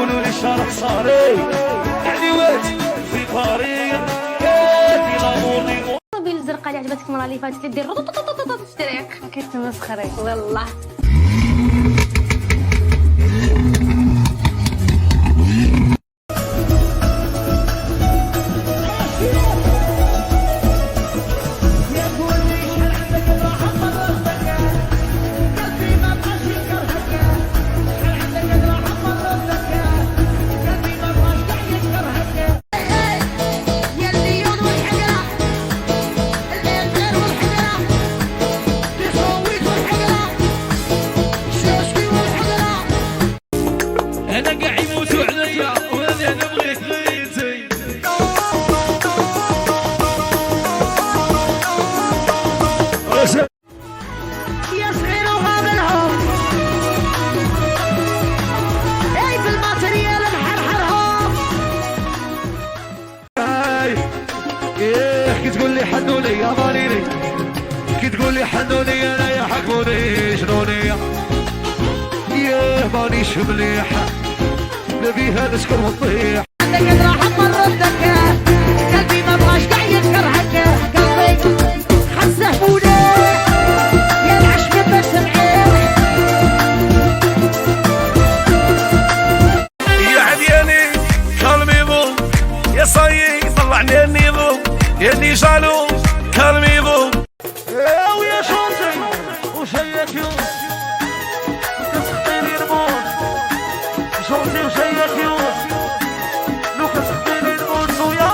يقولوا لي شارع صاري يعني وقت في طريق كافي لامور الطوبيل الزرقاء اللي عجبتك المره اللي فاتت اللي دير الطريق كتمسخري والله. انا قاعد يموتوا عليا وانا نبغيك غيتي يا صغير وغابلهم اي بالماتريال محرحرهم. كي تقول لي حنوني يا ماليني كي تقول لي حنوني انا يا حكموني شنوني يا مانيش مليح نبيها نسكر ونطيح. عندك راح ردك قلبي ما بغاش قاع يكرهك قلبي حسه بولي يا العشق بس معيك يا عدياني كالميبو يا صايي طلعني النيبو يا اللي جالو كالميبو ويا شوطي وشيك يوم كتخطيني نموت شوطي وشيك يوم لو كتخطيني نموت ويا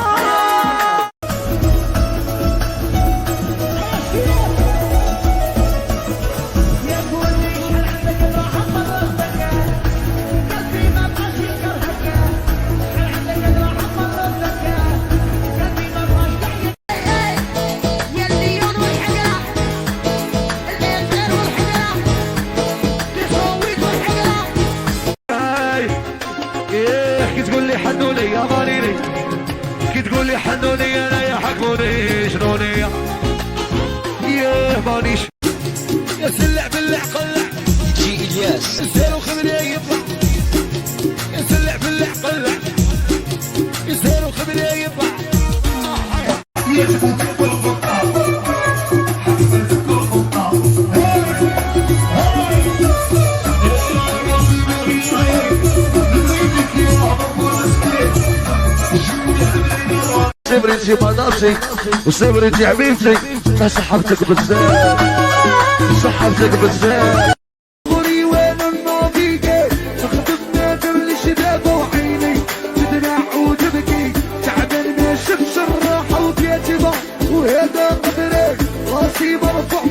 كي تقول لي حنوني يا ماليني كي تقول لي حنوني انا يا حكموني شنوني يا مانيش يا سلع بالله قلع جي الياس يسير وخمري يطلع يا سلع بالله قلع يسير وخمري يطلع صبرتي مناصي وصبرتي حبيبتي صحبتك بزاف صحبتك بزاف قولي وين النظيقة خطبنا دل شبابة وعيني تدمع وتبكي تعبان ما شفتش الراحة وبيتي ضع وهذا قدرك راسي مرفوع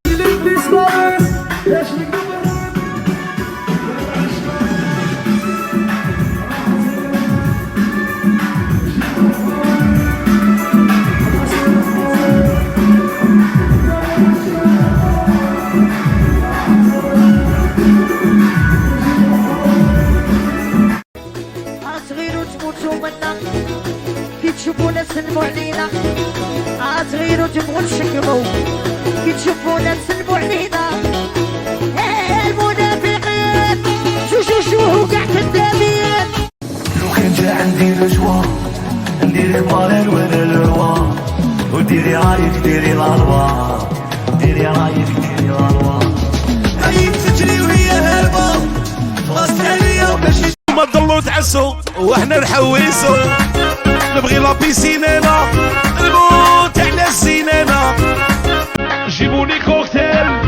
اللي صغار ليش كي تشوفونا تسلموا علينا صغير وتبغوا نشكروا كي تشوفونا تسلموا علينا المنافقين شو وكاع كذابين. لو كان جا عندي رجوة نديري مارين ولا الروا وديري رايك ديري الاروا ديري رايك ديري الاروا هاي تجري وهي هربة خلاص عليا باش ما تضلوا تعسوا واحنا نحويسوا نبغي لا بيسينينا الموت على الزينينا جيبوني كوكتيل